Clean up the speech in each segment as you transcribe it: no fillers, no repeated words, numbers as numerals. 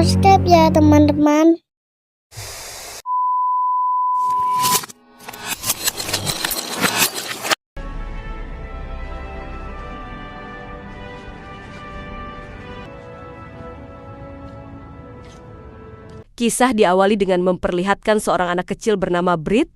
subscribe ya teman-teman. Kisah diawali dengan memperlihatkan seorang anak kecil bernama Brit.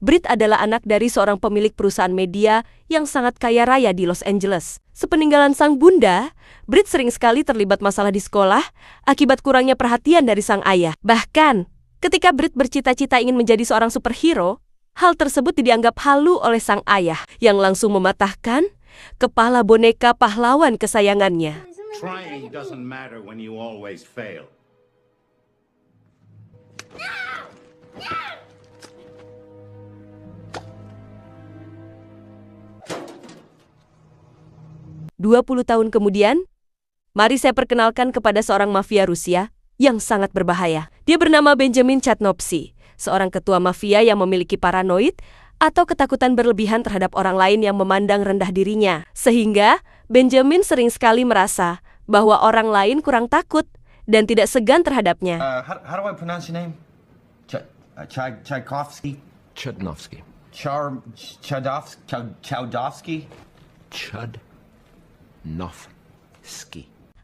Brit adalah anak dari seorang pemilik perusahaan media yang sangat kaya raya di Los Angeles. Sepeninggalan sang bunda, Brit sering sekali terlibat masalah di sekolah akibat kurangnya perhatian dari sang ayah. Bahkan, ketika Brit bercita-cita ingin menjadi seorang superhero, hal tersebut dianggap halu oleh sang ayah yang langsung mematahkan kepala boneka pahlawan kesayangannya. Trying doesn't matter when you always fail. 20 tahun kemudian, mari saya perkenalkan kepada seorang mafia Rusia yang sangat berbahaya. Dia bernama Benjamin Chatnovsky, seorang ketua mafia yang memiliki paranoid atau ketakutan berlebihan terhadap orang lain yang memandang rendah dirinya. Sehingga Benjamin sering sekali merasa bahwa orang lain kurang takut dan tidak segan terhadapnya. How do I pronounce your name? Tchaikovsky? Chudnovsky. Chudovsky? Chudnovsky.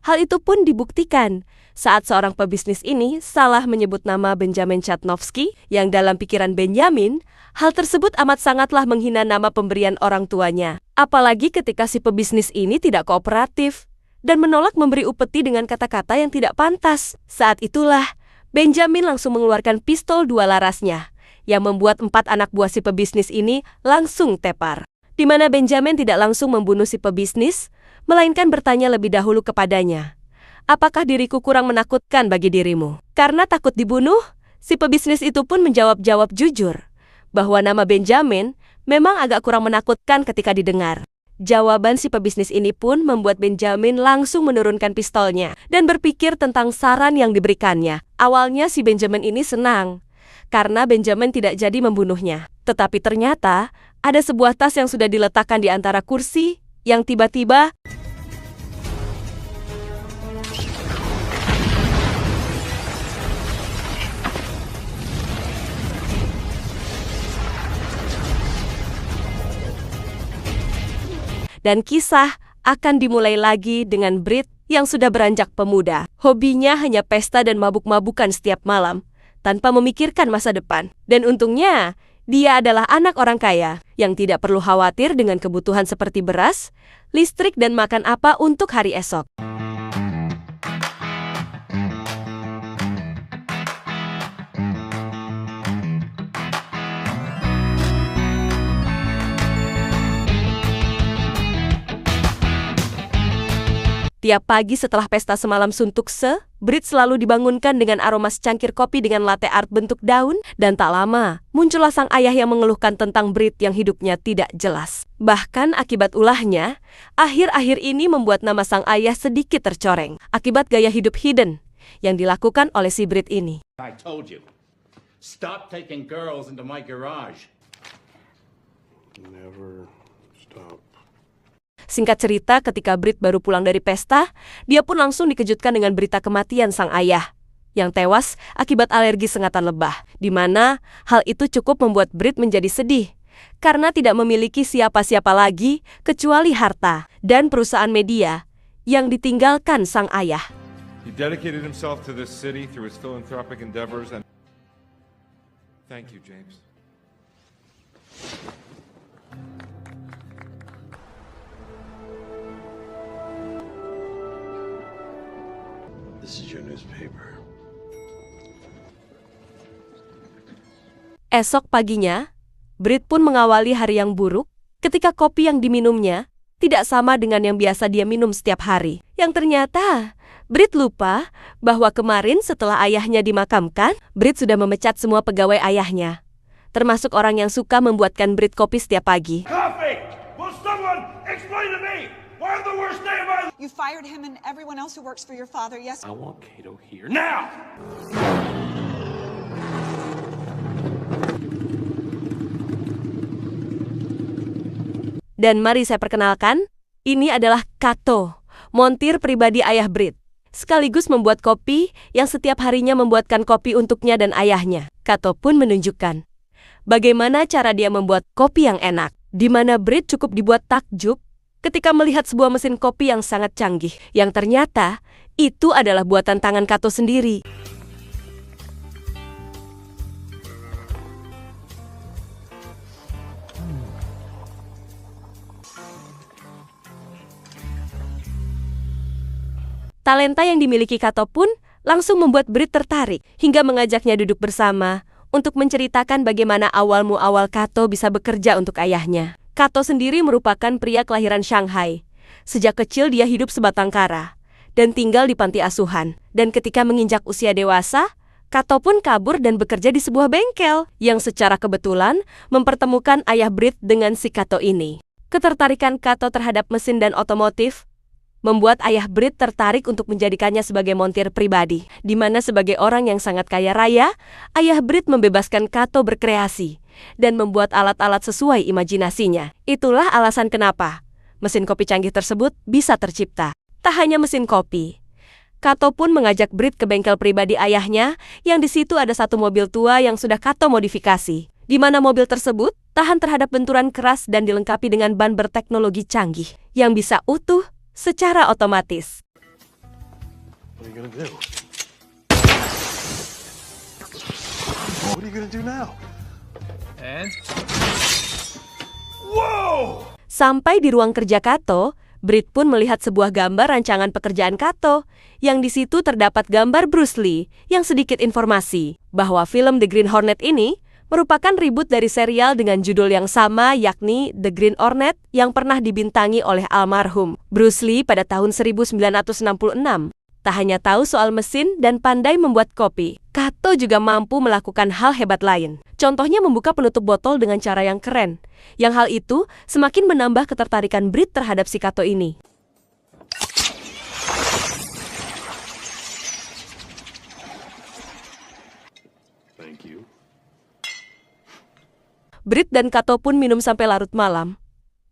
Hal itu pun dibuktikan saat seorang pebisnis ini salah menyebut nama Benjamin Chatnovsky yang dalam pikiran Benjamin, hal tersebut amat sangatlah menghina nama pemberian orang tuanya. Apalagi ketika si pebisnis ini tidak kooperatif dan menolak memberi upeti dengan kata-kata yang tidak pantas. Saat itulah, Benjamin langsung mengeluarkan pistol 2 larasnya yang membuat 4 anak buah si pebisnis ini langsung tepar. Di mana Benjamin tidak langsung membunuh si pebisnis, melainkan bertanya lebih dahulu kepadanya, apakah diriku kurang menakutkan bagi dirimu? Karena takut dibunuh, si pebisnis itu pun menjawab jujur, bahwa nama Benjamin memang agak kurang menakutkan ketika didengar. Jawaban si pebisnis ini pun membuat Benjamin langsung menurunkan pistolnya dan berpikir tentang saran yang diberikannya. Awalnya si Benjamin ini senang, karena Benjamin tidak jadi membunuhnya. Tetapi ternyata ada sebuah tas yang sudah diletakkan di antara kursi yang tiba-tiba dan kisah akan dimulai lagi dengan Brit yang sudah beranjak pemuda. Hobinya hanya pesta dan mabuk-mabukan setiap malam, tanpa memikirkan masa depan. Dan untungnya, dia adalah anak orang kaya yang tidak perlu khawatir dengan kebutuhan seperti beras, listrik, dan makan apa untuk hari esok. Tiap pagi setelah pesta semalam suntuk Brit selalu dibangunkan dengan aroma secangkir kopi dengan latte art bentuk daun, dan tak lama muncullah sang ayah yang mengeluhkan tentang Brit yang hidupnya tidak jelas. Bahkan akibat ulahnya, akhir-akhir ini membuat nama sang ayah sedikit tercoreng akibat gaya hidup hidden yang dilakukan oleh si Brit ini. I told you, stop taking girls into my garage. Never stop. Singkat cerita, ketika Brit baru pulang dari pesta, dia pun langsung dikejutkan dengan berita kematian sang ayah yang tewas akibat alergi sengatan lebah, di mana hal itu cukup membuat Brit menjadi sedih karena tidak memiliki siapa-siapa lagi kecuali harta dan perusahaan media yang ditinggalkan sang ayah. He dedicated himself to this city through his philanthropic endeavors and thank you, James. This is your newspaper. Esok paginya, Brit pun mengawali hari yang buruk ketika kopi yang diminumnya tidak sama dengan yang biasa dia minum setiap hari. Yang ternyata, Brit lupa bahwa kemarin setelah ayahnya dimakamkan, Brit sudah memecat semua pegawai ayahnya, termasuk orang yang suka membuatkan Brit kopi setiap pagi. Coffee! Will someone explain to me why I'm the worst day of my life? You fired him and everyone else who works for your father, yes? I want Kato here now! Dan mari saya perkenalkan, ini adalah Kato, montir pribadi ayah Brit. sekaligus membuat kopi yang setiap harinya membuatkan kopi untuknya dan ayahnya. Kato pun menunjukkan bagaimana cara dia membuat kopi yang enak, di mana Britt cukup dibuat takjub ketika melihat sebuah mesin kopi yang sangat canggih, yang ternyata itu adalah buatan tangan Kato sendiri. Talenta yang dimiliki Kato pun langsung membuat Britt tertarik, hingga mengajaknya duduk bersama untuk menceritakan bagaimana awal Kato bisa bekerja untuk ayahnya. Kato sendiri merupakan pria kelahiran Shanghai. Sejak kecil dia hidup sebatang kara dan tinggal di panti asuhan. Dan ketika menginjak usia dewasa, Kato pun kabur dan bekerja di sebuah bengkel yang secara kebetulan mempertemukan ayah Britt dengan si Kato ini. Ketertarikan Kato terhadap mesin dan otomotif membuat ayah Britt tertarik untuk menjadikannya sebagai montir pribadi, di mana sebagai orang yang sangat kaya raya, ayah Britt membebaskan Kato berkreasi dan membuat alat-alat sesuai imajinasinya. Itulah alasan kenapa mesin kopi canggih tersebut bisa tercipta. Tak hanya mesin kopi, Kato pun mengajak Britt ke bengkel pribadi ayahnya, yang di situ ada satu mobil tua yang sudah Kato modifikasi, di mana mobil tersebut tahan terhadap benturan keras dan dilengkapi dengan ban berteknologi canggih yang bisa utuh secara otomatis. What are you gonna do? What are you gonna do now? And? Whoa! Sampai di ruang kerja Kato, Britt pun melihat sebuah gambar rancangan pekerjaan Kato, yang di situ terdapat gambar Bruce Lee yang sedikit informasi bahwa film The Green Hornet ini merupakan reboot dari serial dengan judul yang sama, yakni The Green Hornet, yang pernah dibintangi oleh almarhum Bruce Lee pada tahun 1966. Tak hanya tahu soal mesin dan pandai membuat kopi, Kato juga mampu melakukan hal hebat lain. Contohnya membuka penutup botol dengan cara yang keren. Yang hal itu semakin menambah ketertarikan Britt terhadap si Kato ini. Thank you. Britt dan Kato pun minum sampai larut malam,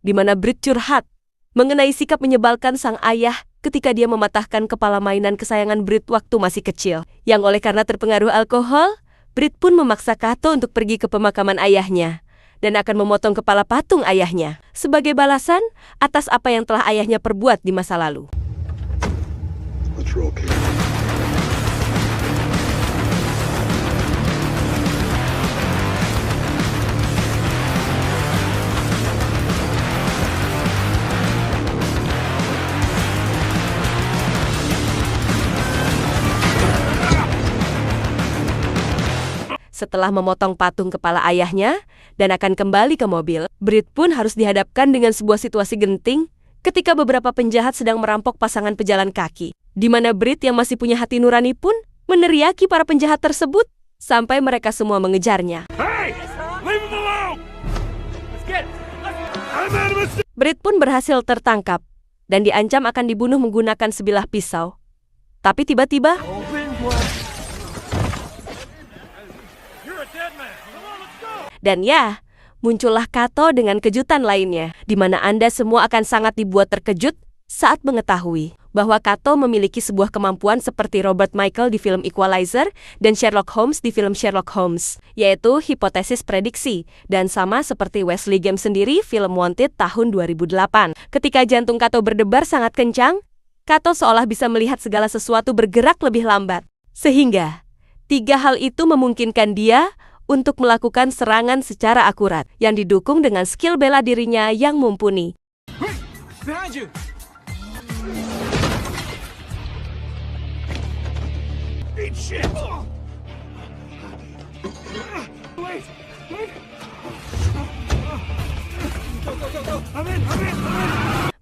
di mana Britt curhat mengenai sikap menyebalkan sang ayah ketika dia mematahkan kepala mainan kesayangan Britt waktu masih kecil. Yang oleh karena terpengaruh alkohol, Britt pun memaksa Kato untuk pergi ke pemakaman ayahnya dan akan memotong kepala patung ayahnya sebagai balasan atas apa yang telah ayahnya perbuat di masa lalu. Let's roll, kid. Setelah memotong patung kepala ayahnya dan akan kembali ke mobil, Britt pun harus dihadapkan dengan sebuah situasi genting ketika beberapa penjahat sedang merampok pasangan pejalan kaki, di mana Britt yang masih punya hati nurani pun meneriaki para penjahat tersebut sampai mereka semua mengejarnya. Hey! Leave him alone! I'm out of a... Britt pun berhasil tertangkap dan diancam akan dibunuh menggunakan sebilah pisau. Tapi tiba-tiba dan ya, muncullah Kato dengan kejutan lainnya, di mana Anda semua akan sangat dibuat terkejut saat mengetahui bahwa Kato memiliki sebuah kemampuan seperti Robert Michael di film Equalizer dan Sherlock Holmes di film Sherlock Holmes, yaitu hipotesis prediksi, dan sama seperti Wesley Game sendiri film Wanted tahun 2008. Ketika jantung Kato berdebar sangat kencang, Kato seolah bisa melihat segala sesuatu bergerak lebih lambat, sehingga tiga hal itu memungkinkan dia untuk melakukan serangan secara akurat, yang didukung dengan skill bela dirinya yang mumpuni. Behind you! Eat shit! Wait! Wait! Go! I'm in!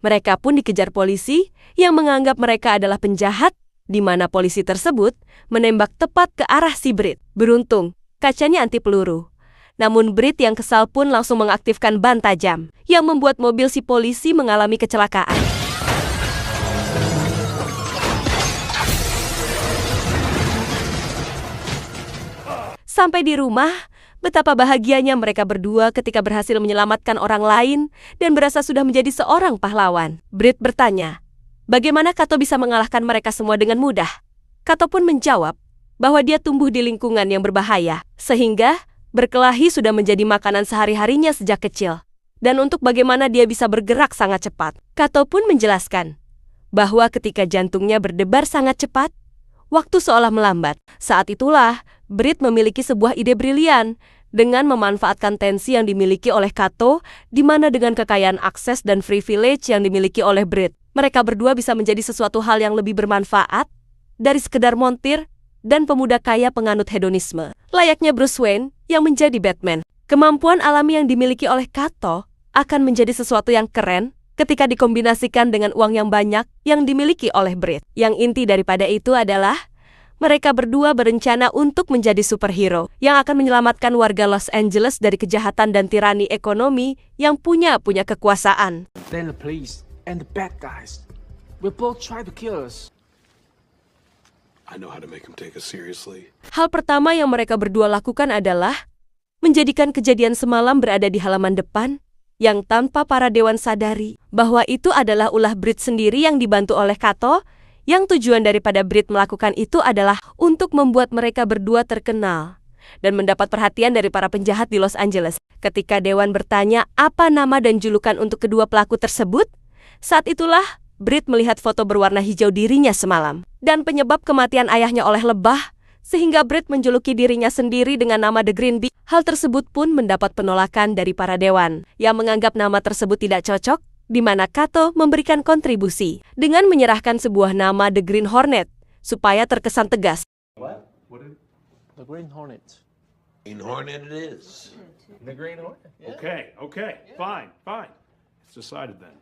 Mereka pun dikejar polisi yang menganggap mereka adalah penjahat, di mana polisi tersebut menembak tepat ke arah si Britt. Beruntung, kacanya anti peluru. Namun Britt yang kesal pun langsung mengaktifkan ban tajam, yang membuat mobil si polisi mengalami kecelakaan. Sampai di rumah, betapa bahagianya mereka berdua ketika berhasil menyelamatkan orang lain dan berasa sudah menjadi seorang pahlawan. Britt bertanya, Bagaimana Kato bisa mengalahkan mereka semua dengan mudah? Kato pun menjawab bahwa dia tumbuh di lingkungan yang berbahaya, sehingga berkelahi sudah menjadi makanan sehari-harinya sejak kecil. Dan untuk bagaimana dia bisa bergerak sangat cepat, Kato pun menjelaskan bahwa ketika jantungnya berdebar sangat cepat, waktu seolah melambat. Saat itulah, Brit memiliki sebuah ide brilian dengan memanfaatkan tensi yang dimiliki oleh Kato, di mana dengan kekayaan akses dan privilege yang dimiliki oleh Brit, mereka berdua bisa menjadi sesuatu hal yang lebih bermanfaat dari sekedar montir dan pemuda kaya penganut hedonisme. Layaknya Bruce Wayne yang menjadi Batman, kemampuan alami yang dimiliki oleh Kato akan menjadi sesuatu yang keren ketika dikombinasikan dengan uang yang banyak yang dimiliki oleh Brit. Yang inti daripada itu adalah mereka berdua berencana untuk menjadi superhero yang akan menyelamatkan warga Los Angeles dari kejahatan dan tirani ekonomi yang punya kekuasaan. Then the police and the bad guys will both try to kill us. I know how to make him take us seriously. Hal pertama yang mereka berdua lakukan adalah menjadikan kejadian semalam berada di halaman depan yang tanpa para dewan sadari bahwa itu adalah ulah Brit sendiri yang dibantu oleh Kato, yang tujuan daripada Brit melakukan itu adalah untuk membuat mereka berdua terkenal dan mendapat perhatian dari para penjahat di Los Angeles. Ketika dewan bertanya apa nama dan julukan untuk kedua pelaku tersebut, saat itulah Brit melihat foto berwarna hijau dirinya semalam dan penyebab kematian ayahnya oleh lebah, sehingga Brit menjuluki dirinya sendiri dengan nama The Green Bee. Hal tersebut pun mendapat penolakan dari para dewan yang menganggap nama tersebut tidak cocok, di mana Kato memberikan kontribusi dengan menyerahkan sebuah nama The Green Hornet supaya terkesan tegas. The Green Hornet. Green Hornet it is. The Green Hornet. Okay, fine. It's decided then.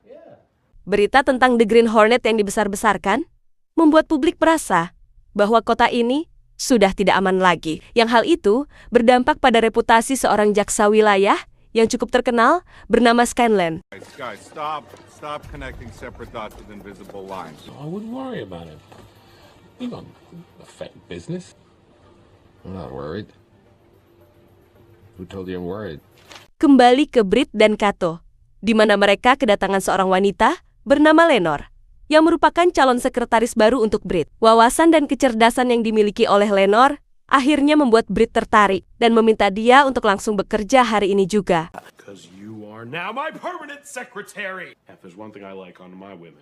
Berita tentang The Green Hornet yang dibesar-besarkan membuat publik merasa bahwa kota ini sudah tidak aman lagi. Yang hal itu berdampak pada reputasi seorang jaksa wilayah yang cukup terkenal bernama Scanlan. Guys, stop connecting separate dots with invisible lines. I wouldn't worry about it. We don't affect business. I'm not worried. Who told you I'm worried? Kembali ke Brit dan Kato, di mana mereka kedatangan seorang wanita bernama Lenore, yang merupakan calon sekretaris baru untuk Brit. Wawasan dan kecerdasan yang dimiliki oleh Lenore akhirnya membuat Brit tertarik dan meminta dia untuk langsung bekerja hari ini juga. Because you are now my permanent secretary. If there's one thing I like on my women.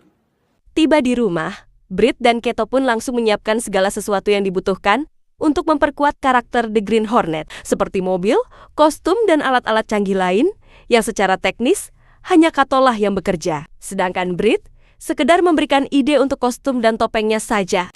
Tiba di rumah, Brit dan Kato pun langsung menyiapkan segala sesuatu yang dibutuhkan untuk memperkuat karakter The Green Hornet, seperti mobil, kostum, dan alat-alat canggih lain yang secara teknis hanya Kato lah yang bekerja. Sedangkan Brit sekedar memberikan ide untuk kostum dan topengnya saja.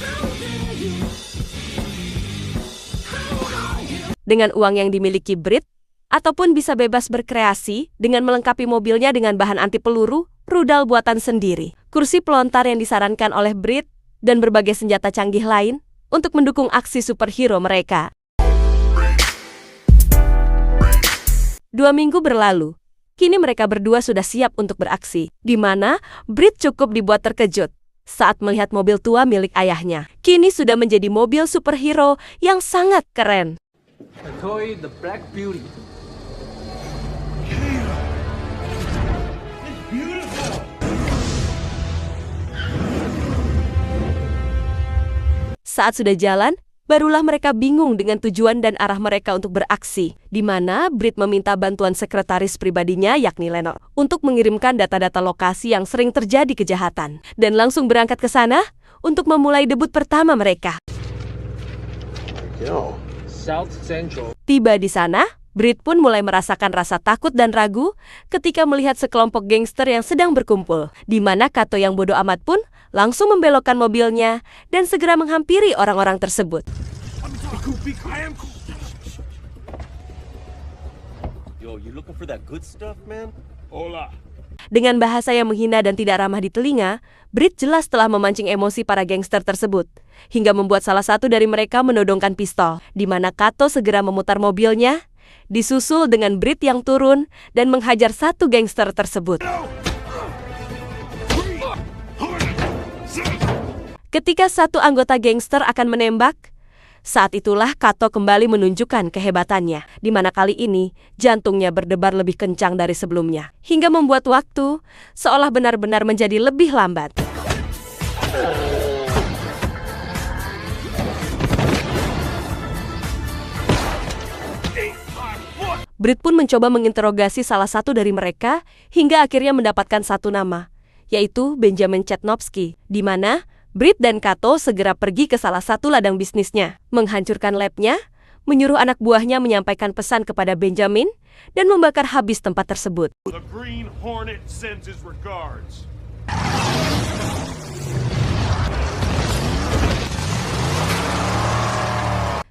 Dengan uang yang dimiliki Brit, ataupun bisa bebas berkreasi dengan melengkapi mobilnya dengan bahan anti peluru, rudal buatan sendiri, kursi pelontar yang disarankan oleh Brit, dan berbagai senjata canggih lain untuk mendukung aksi superhero mereka. 2 minggu berlalu. Kini mereka berdua sudah siap untuk beraksi, di mana Brit cukup dibuat terkejut saat melihat mobil tua milik ayahnya. Kini sudah menjadi mobil superhero yang sangat keren. I call it the Black Beauty. Saat sudah jalan, barulah mereka bingung dengan tujuan dan arah mereka untuk beraksi, di mana Brit meminta bantuan sekretaris pribadinya yakni Lenore untuk mengirimkan data-data lokasi yang sering terjadi kejahatan dan langsung berangkat ke sana untuk memulai debut pertama mereka. South Central. Tiba di sana, Brit pun mulai merasakan rasa takut dan ragu ketika melihat sekelompok gangster yang sedang berkumpul, di mana Kato yang bodoh amat pun langsung membelokkan mobilnya dan segera menghampiri orang-orang tersebut. Yo, you looking for that good stuff, man? Hola. Dengan bahasa yang menghina dan tidak ramah di telinga, Brit jelas telah memancing emosi para gangster tersebut, hingga membuat salah satu dari mereka menodongkan pistol, di mana Kato segera memutar mobilnya, disusul dengan Brit yang turun dan menghajar satu gangster tersebut. Ketika satu anggota gangster akan menembak, saat itulah Kato kembali menunjukkan kehebatannya, di mana kali ini jantungnya berdebar lebih kencang dari sebelumnya, hingga membuat waktu seolah benar-benar menjadi lebih lambat. Britt pun mencoba menginterogasi salah satu dari mereka hingga akhirnya mendapatkan satu nama, yaitu Benjamin Chatnovsky, di mana Britt dan Kato segera pergi ke salah satu ladang bisnisnya, menghancurkan labnya, menyuruh anak buahnya menyampaikan pesan kepada Benjamin, dan membakar habis tempat tersebut. The Green Hornet sends his regards.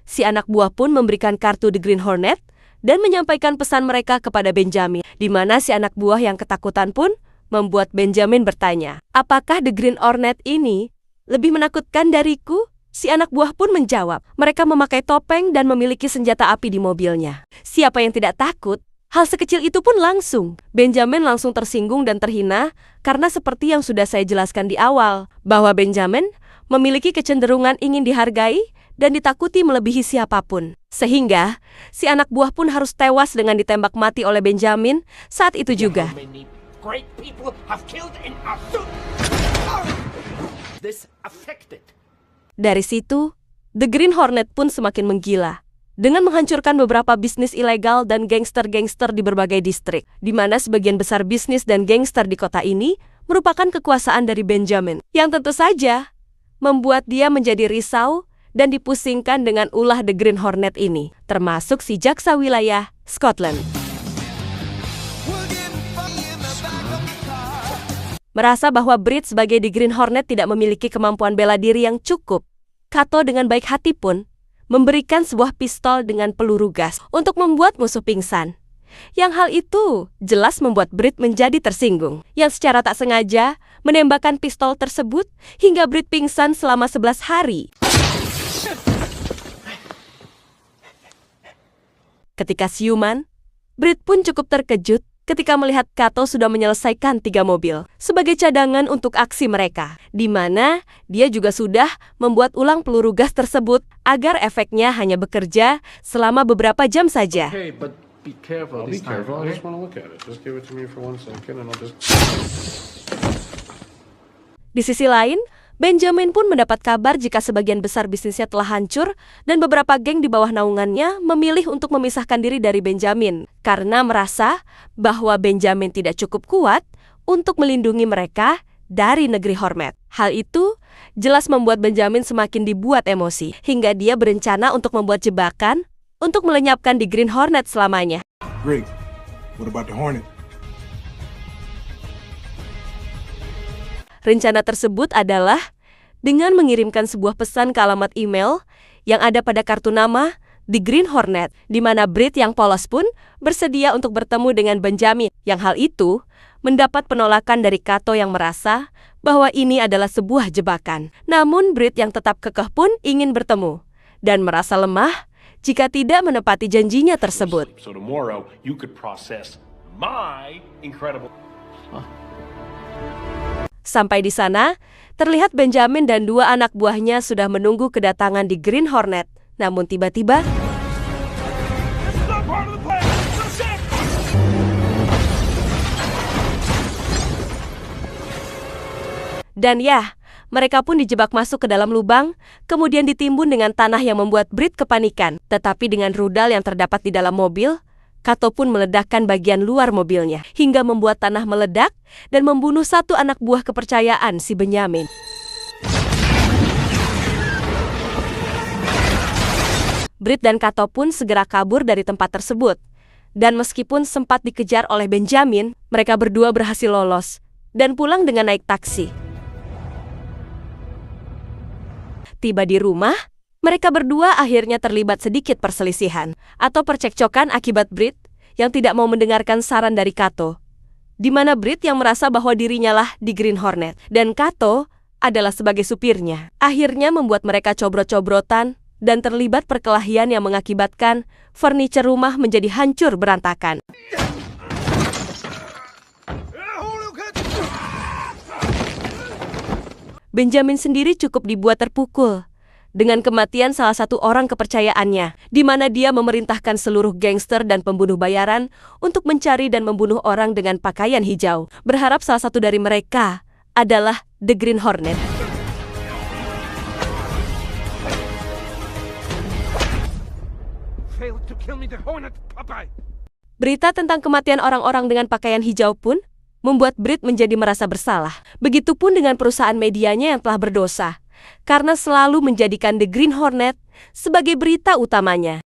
Si anak buah pun memberikan kartu The Green Hornet dan menyampaikan pesan mereka kepada Benjamin, di mana si anak buah yang ketakutan pun membuat Benjamin bertanya, apakah The Green Hornet ini lebih menakutkan dariku? Si anak buah pun menjawab, mereka memakai topeng dan memiliki senjata api di mobilnya. Siapa yang tidak takut? Hal sekecil itu pun langsung. Benjamin langsung tersinggung dan terhina karena seperti yang sudah saya jelaskan di awal, bahwa Benjamin memiliki kecenderungan ingin dihargai dan ditakuti melebihi siapapun. Sehingga, si anak buah pun harus tewas dengan ditembak mati oleh Benjamin saat itu juga. Dari situ, The Green Hornet pun semakin menggila, dengan menghancurkan beberapa bisnis ilegal dan gangster-gangster di berbagai distrik, di mana sebagian besar bisnis dan gangster di kota ini merupakan kekuasaan dari Benjamin, yang tentu saja membuat dia menjadi risau dan dipusingkan dengan ulah The Green Hornet ini, termasuk si jaksa wilayah Scotland. Merasa bahwa Britt sebagai The Green Hornet tidak memiliki kemampuan bela diri yang cukup, Kato dengan baik hati pun memberikan sebuah pistol dengan peluru gas untuk membuat musuh pingsan. Yang hal itu jelas membuat Britt menjadi tersinggung, yang secara tak sengaja menembakkan pistol tersebut hingga Britt pingsan selama 11 hari. Ketika siuman, Britt pun cukup terkejut ketika melihat Kato sudah menyelesaikan 3 mobil sebagai cadangan untuk aksi mereka, di mana dia juga sudah membuat ulang peluru gas tersebut agar efeknya hanya bekerja selama beberapa jam saja. Okay, but be careful. I'll be careful. I just want to look at it. Just give it to me for 1 second and I'll just... Di sisi lain, Benjamin pun mendapat kabar jika sebagian besar bisnisnya telah hancur dan beberapa geng di bawah naungannya memilih untuk memisahkan diri dari Benjamin karena merasa bahwa Benjamin tidak cukup kuat untuk melindungi mereka dari negeri Hornet. Hal itu jelas membuat Benjamin semakin dibuat emosi hingga dia berencana untuk membuat jebakan untuk melenyapkan The Green Hornet selamanya. Great. What about the Hornet? Rencana tersebut adalah dengan mengirimkan sebuah pesan ke alamat email yang ada pada kartu nama The Green Hornet, di mana Britt yang polos pun bersedia untuk bertemu dengan Benjamin, yang hal itu mendapat penolakan dari Kato yang merasa bahwa ini adalah sebuah jebakan. Namun Britt yang tetap kekeh pun ingin bertemu dan merasa lemah jika tidak menepati janjinya tersebut. So tomorrow you could process my incredible... Sampai di sana, terlihat Benjamin dan 2 anak buahnya sudah menunggu kedatangan di Green Hornet. Namun tiba-tiba, dan ya, mereka pun dijebak masuk ke dalam lubang, kemudian ditimbun dengan tanah yang membuat Britt kepanikan. Tetapi dengan rudal yang terdapat di dalam mobil, Kato pun meledakkan bagian luar mobilnya, hingga membuat tanah meledak dan membunuh 1 anak buah kepercayaan si Benjamin. Britt dan Kato pun segera kabur dari tempat tersebut. Dan meskipun sempat dikejar oleh Benjamin, mereka berdua berhasil lolos dan pulang dengan naik taksi. Tiba di rumah, mereka berdua akhirnya terlibat sedikit perselisihan atau percekcokan akibat Britt yang tidak mau mendengarkan saran dari Kato, di mana Britt yang merasa bahwa dirinya lah di Green Hornet dan Kato adalah sebagai supirnya. Akhirnya membuat mereka cobrot-cobrotan dan terlibat perkelahian yang mengakibatkan furniture rumah menjadi hancur berantakan. Benjamin sendiri cukup dibuat terpukul dengan kematian salah satu orang kepercayaannya, di mana dia memerintahkan seluruh gangster dan pembunuh bayaran untuk mencari dan membunuh orang dengan pakaian hijau, berharap salah satu dari mereka adalah The Green Hornet. failed to kill me, the Hornet, Popeye. Berita tentang kematian orang-orang dengan pakaian hijau pun membuat Brit menjadi merasa bersalah. Begitupun dengan perusahaan medianya yang telah berdosa, karena selalu menjadikan The Green Hornet sebagai berita utamanya.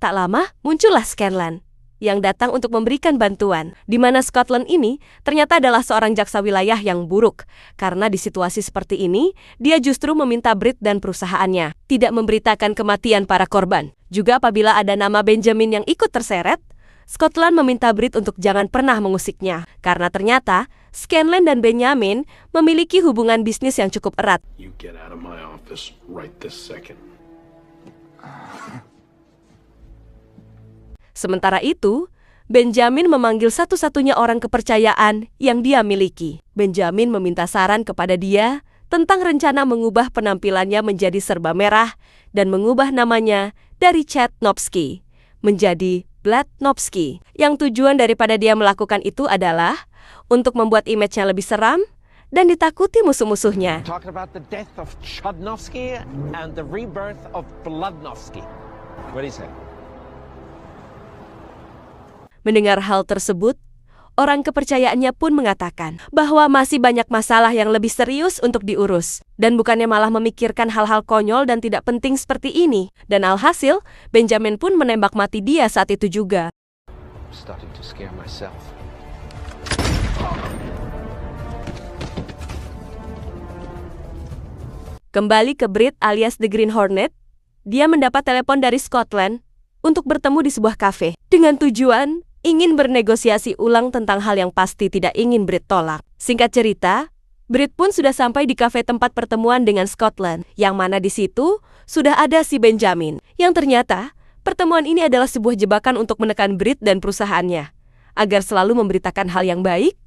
Tak lama, muncullah Scanlan yang datang untuk memberikan bantuan, di mana Scotland ini ternyata adalah seorang jaksa wilayah yang buruk. Karena di situasi seperti ini, dia justru meminta Brit dan perusahaannya tidak memberitakan kematian para korban. Juga apabila ada nama Benjamin yang ikut terseret, Scotland meminta Brit untuk jangan pernah mengusiknya, karena ternyata Scanlan dan Benjamin memiliki hubungan bisnis yang cukup erat. You get out of my office right this second. Sementara itu, Benjamin memanggil satu-satunya orang kepercayaan yang dia miliki. Benjamin meminta saran kepada dia tentang rencana mengubah penampilannya menjadi serba merah dan mengubah namanya dari Chad Nofsky menjadi Vlad Nofsky. Yang tujuan daripada dia melakukan itu adalah untuk membuat image-nya lebih seram dan ditakuti musuh-musuhnya. Talking about the death of Chudnovsky and the rebirth of Bloodnovsky. What do you say? Mendengar hal tersebut, orang kepercayaannya pun mengatakan bahwa masih banyak masalah yang lebih serius untuk diurus, dan bukannya malah memikirkan hal-hal konyol dan tidak penting seperti ini. Dan alhasil, Benjamin pun menembak mati dia saat itu juga. Starting to scare myself. Kembali ke Brit alias The Green Hornet, dia mendapat telepon dari Scotland untuk bertemu di sebuah kafe dengan tujuan ingin bernegosiasi ulang tentang hal yang pasti tidak ingin Brit tolak. Singkat cerita, Brit pun sudah sampai di kafe tempat pertemuan dengan Scotland, yang mana di situ sudah ada si Benjamin, yang ternyata pertemuan ini adalah sebuah jebakan untuk menekan Brit dan perusahaannya, agar selalu memberitakan hal yang baik,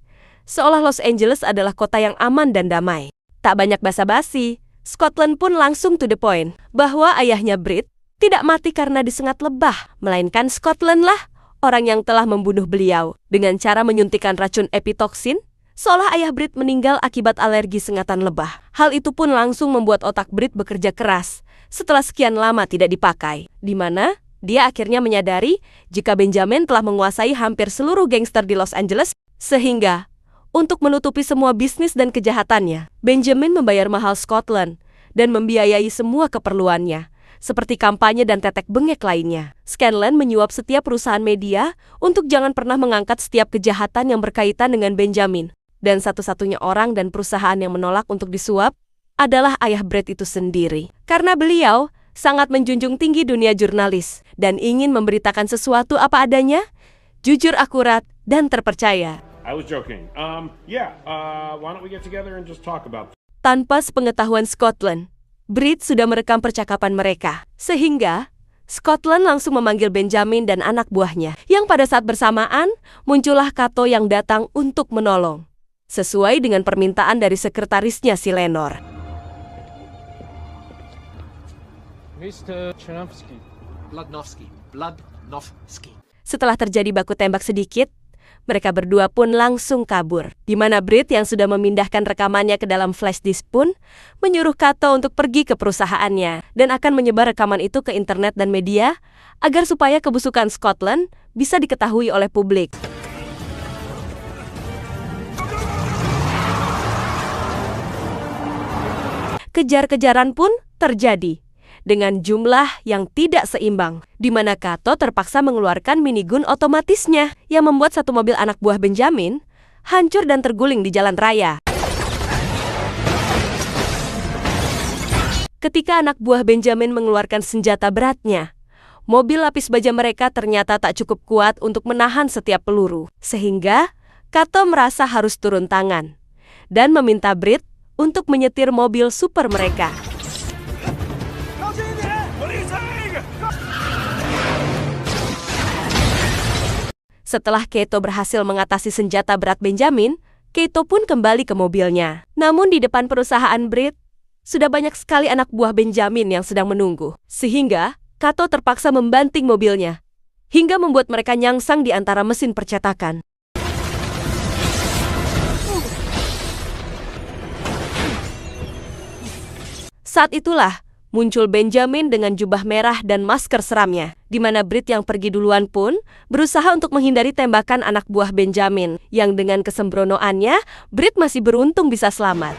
seolah Los Angeles adalah kota yang aman dan damai. Tak banyak basa-basi, Scotland pun langsung to the point, bahwa ayahnya Brit tidak mati karena disengat lebah, melainkan Scotland lah orang yang telah membunuh beliau dengan cara menyuntikkan racun epitoksin, seolah ayah Brit meninggal akibat alergi sengatan lebah. Hal itu pun langsung membuat otak Brit bekerja keras setelah sekian lama tidak dipakai, di mana dia akhirnya menyadari jika Benjamin telah menguasai hampir seluruh gangster di Los Angeles, sehingga untuk menutupi semua bisnis dan kejahatannya, Benjamin membayar mahal Scotland dan membiayai semua keperluannya, seperti kampanye dan tetek bengek lainnya. Scanlan menyuap setiap perusahaan media untuk jangan pernah mengangkat setiap kejahatan yang berkaitan dengan Benjamin. Dan satu-satunya orang dan perusahaan yang menolak untuk disuap adalah ayah Brit itu sendiri. Karena beliau sangat menjunjung tinggi dunia jurnalis dan ingin memberitakan sesuatu apa adanya, jujur, akurat, dan terpercaya. I was joking. Why don't we get together and just talk about this? Tanpa sepengetahuan Scotland, Brit sudah merekam percakapan mereka, sehingga Scotland langsung memanggil Benjamin dan anak buahnya, yang pada saat bersamaan muncullah Kato yang datang untuk menolong, sesuai dengan permintaan dari sekretarisnya si Lenore. Mr. Chudnovsky. Bloodnovsky. Setelah terjadi baku tembak sedikit, mereka berdua pun langsung kabur, di mana Brit yang sudah memindahkan rekamannya ke dalam flash disk pun menyuruh Kato untuk pergi ke perusahaannya dan akan menyebar rekaman itu ke internet dan media agar supaya kebusukan Scotland bisa diketahui oleh publik. Kejar-kejaran pun terjadi dengan jumlah yang tidak seimbang, di mana Kato terpaksa mengeluarkan minigun otomatisnya yang membuat satu mobil anak buah Benjamin hancur dan terguling di jalan raya. Ketika anak buah Benjamin mengeluarkan senjata beratnya, mobil lapis baja mereka ternyata tak cukup kuat untuk menahan setiap peluru, sehingga Kato merasa harus turun tangan dan meminta Brit untuk menyetir mobil super mereka. Setelah Kato berhasil mengatasi senjata berat Benjamin, Kato pun kembali ke mobilnya. Namun di depan perusahaan Brit, sudah banyak sekali anak buah Benjamin yang sedang menunggu. Sehingga Kato terpaksa membanting mobilnya, hingga membuat mereka nyangsang di antara mesin percetakan. Saat itulah muncul Benjamin dengan jubah merah dan masker seramnya, di mana Britt yang pergi duluan pun berusaha untuk menghindari tembakan anak buah Benjamin, yang dengan kesembronoannya, Britt masih beruntung bisa selamat.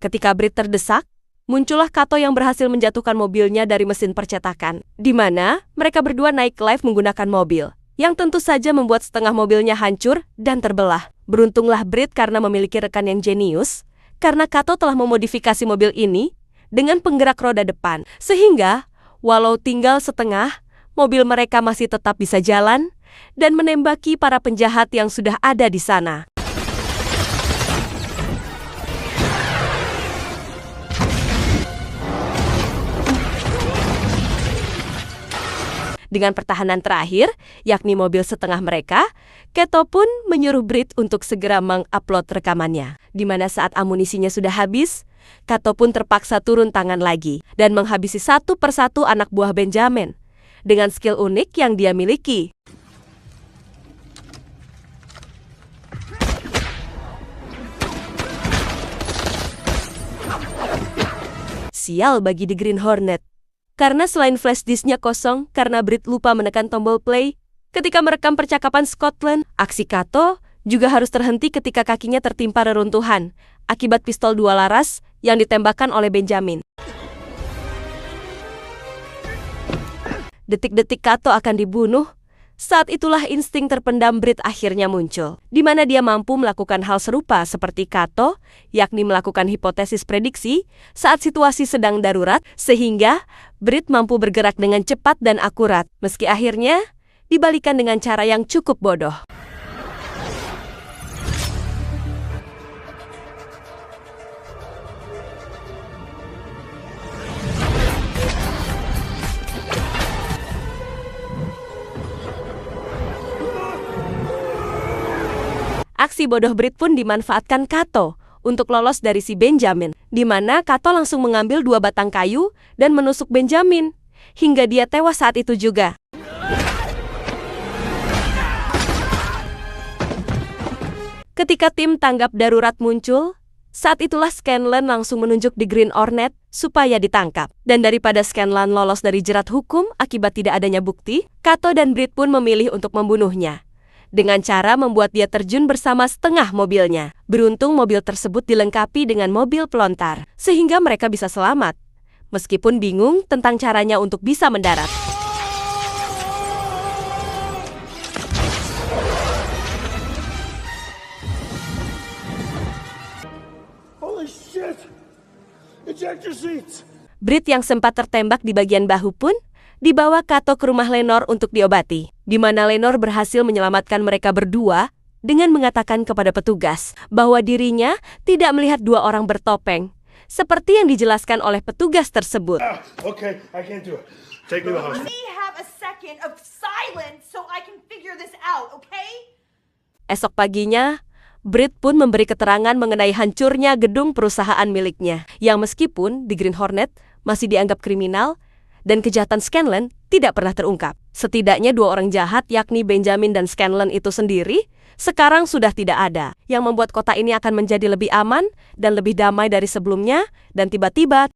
Ketika Britt terdesak, muncullah Kato yang berhasil menjatuhkan mobilnya dari mesin percetakan, di mana mereka berdua naik live menggunakan mobil, yang tentu saja membuat setengah mobilnya hancur dan terbelah. Beruntunglah Britt karena memiliki rekan yang jenius, karena Kato telah memodifikasi mobil ini dengan penggerak roda depan, sehingga walau tinggal setengah, mobil mereka masih tetap bisa jalan dan menembaki para penjahat yang sudah ada di sana. Dengan pertahanan terakhir, yakni mobil setengah mereka, Kato pun menyuruh Britt untuk segera mengupload rekamannya. Di mana saat amunisinya sudah habis, Kato pun terpaksa turun tangan lagi dan menghabisi satu persatu anak buah Benjamin dengan skill unik yang dia miliki. Sial bagi The Green Hornet. Karena selain flash disknya kosong karena Britt lupa menekan tombol play ketika merekam percakapan Scotland, aksi Kato juga harus terhenti ketika kakinya tertimpa reruntuhan akibat pistol 2 laras yang ditembakkan oleh Benjamin. Detik-detik Kato akan dibunuh, saat itulah insting terpendam Britt akhirnya muncul, di mana dia mampu melakukan hal serupa seperti Kato, yakni melakukan hipotesis prediksi saat situasi sedang darurat, sehingga Britt mampu bergerak dengan cepat dan akurat, meski akhirnya dibalikan dengan cara yang cukup bodoh. Aksi bodoh Britt pun dimanfaatkan Kato untuk lolos dari si Benjamin, di mana Kato langsung mengambil 2 batang kayu dan menusuk Benjamin, hingga dia tewas saat itu juga. Ketika tim tanggap darurat muncul, saat itulah Scanlan langsung menunjuk The Green Hornet supaya ditangkap. Dan daripada Scanlan lolos dari jerat hukum akibat tidak adanya bukti, Kato dan Britt pun memilih untuk membunuhnya dengan cara membuat dia terjun bersama setengah mobilnya. Beruntung mobil tersebut dilengkapi dengan mobil pelontar, sehingga mereka bisa selamat, meskipun bingung tentang caranya untuk bisa mendarat. Holy shit! Ejector seats! Britt yang sempat tertembak di bagian bahu pun dibawa Kato ke rumah Lenore untuk diobati, di mana Lenore berhasil menyelamatkan mereka berdua dengan mengatakan kepada petugas bahwa dirinya tidak melihat 2 orang bertopeng, seperti yang dijelaskan oleh petugas tersebut. Okay, I can't do it. Take me to the hospital. Let me have a second of silence so I can figure this out, okay? Esok paginya, Britt pun memberi keterangan mengenai hancurnya gedung perusahaan miliknya, yang meskipun The Green Hornet masih dianggap kriminal, dan kejahatan Scanlan tidak pernah terungkap. Setidaknya 2 orang jahat, yakni Benjamin dan Scanlan itu sendiri, sekarang sudah tidak ada, yang membuat kota ini akan menjadi lebih aman dan lebih damai dari sebelumnya, dan tiba-tiba...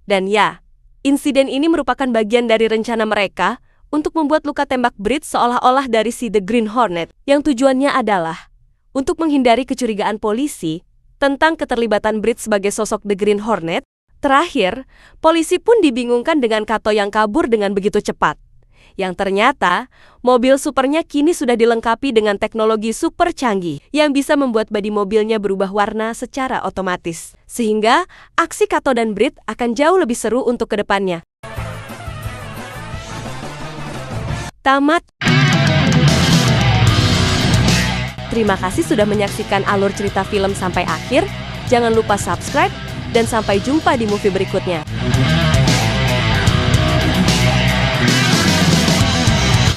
Dan ya, insiden ini merupakan bagian dari rencana mereka untuk membuat luka tembak Britt seolah-olah dari si The Green Hornet, yang tujuannya adalah untuk menghindari kecurigaan polisi tentang keterlibatan Britt sebagai sosok The Green Hornet. Terakhir, polisi pun dibingungkan dengan Kato yang kabur dengan begitu cepat. Yang ternyata, mobil supernya kini sudah dilengkapi dengan teknologi super canggih yang bisa membuat bodi mobilnya berubah warna secara otomatis. Sehingga, aksi Kato dan Britt akan jauh lebih seru untuk kedepannya. Tamat. Terima kasih sudah menyaksikan alur cerita film sampai akhir. Jangan lupa subscribe dan sampai jumpa di movie berikutnya.